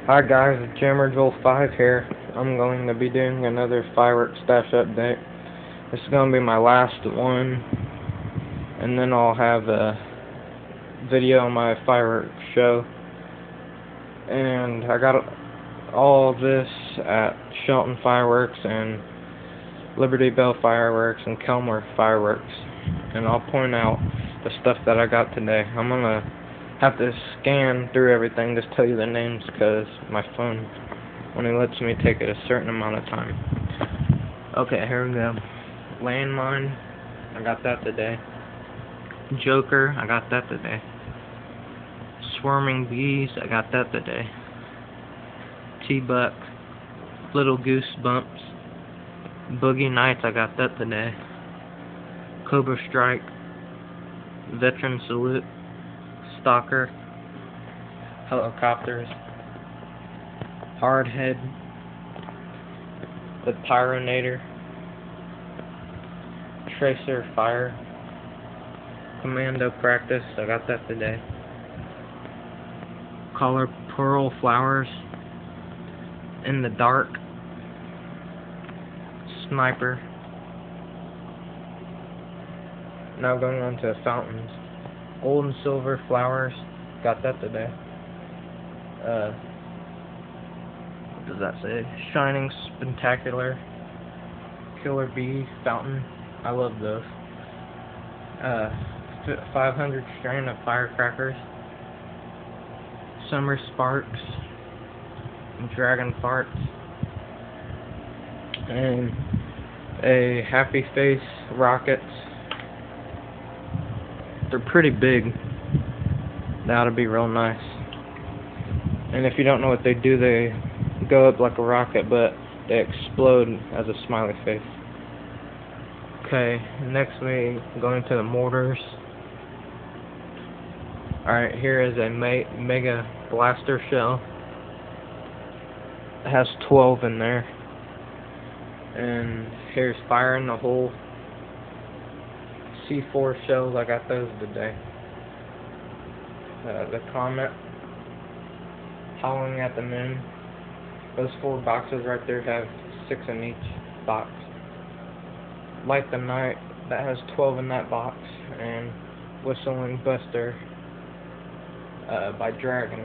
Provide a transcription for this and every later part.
Hi guys, it's Jammer5 here. I'm going to be doing another fireworks stash update. This is going to be my last one, and then I'll have a video on my fireworks show. And I got all this at Shelton Fireworks and Liberty Bell Fireworks and Kellmer Fireworks. And I'll point out the stuff that I got today. I'm going to have to scan through everything, just tell you the names, because my phone only lets me take it a certain amount of time. Okay, here we go. Landmine, I got that today. Joker, I got that today. Swarming Bees, I got that today. T-Buck, Little Goosebumps, Boogie Nights, I got that today. Cobra Strike, Veteran Salute, Stalker, Helicopters, Hardhead, the Pyronator, Tracer Fire, Commando Practice, I got that today. Color Pearl Flowers, In the Dark, Sniper. Now going on to fountains. Gold and Silver Flowers, got that today. What does that say? Shining Spectacular, Killer Bee Fountain, I love those. 500 strain of firecrackers, Summer Sparks, Dragon Farts, and a Happy Face Rockets. They're pretty big. That ought to be real nice. And if you don't know what they do, they go up like a rocket, but they explode as a smiley face. Okay, next we go into the mortars. Alright, here is a mega blaster shell. It has 12 in there. And here's fire in the hole. C4 shells, I got those today. The Comet, Howling at the Moon. Those 4 boxes right there have 6 in each box. Light the Night, that has 12 in that box. And Whistling Buster by Dragon.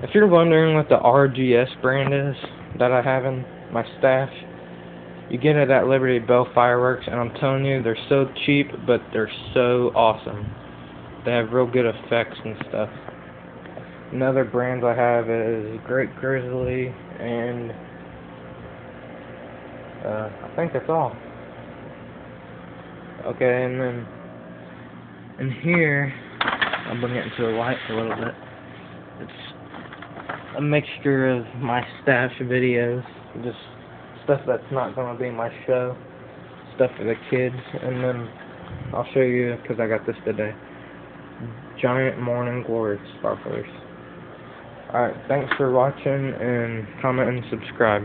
If you're wondering what the RGS brand is that I have in my stash, you get it at Liberty Bell Fireworks, and I'm telling you, they're so cheap, but they're so awesome. They have real good effects and stuff. Another brand I have is Great Grizzly, and I think that's all. Okay, and then in here, I'll bring it into the light a little bit. It's a mixture of my stash videos, just stuff that's not going to be my show, stuff for the kids, and then I'll show you, because I got this today, Giant Morning Glory sparklers. Alright, thanks for watching, and comment and subscribe.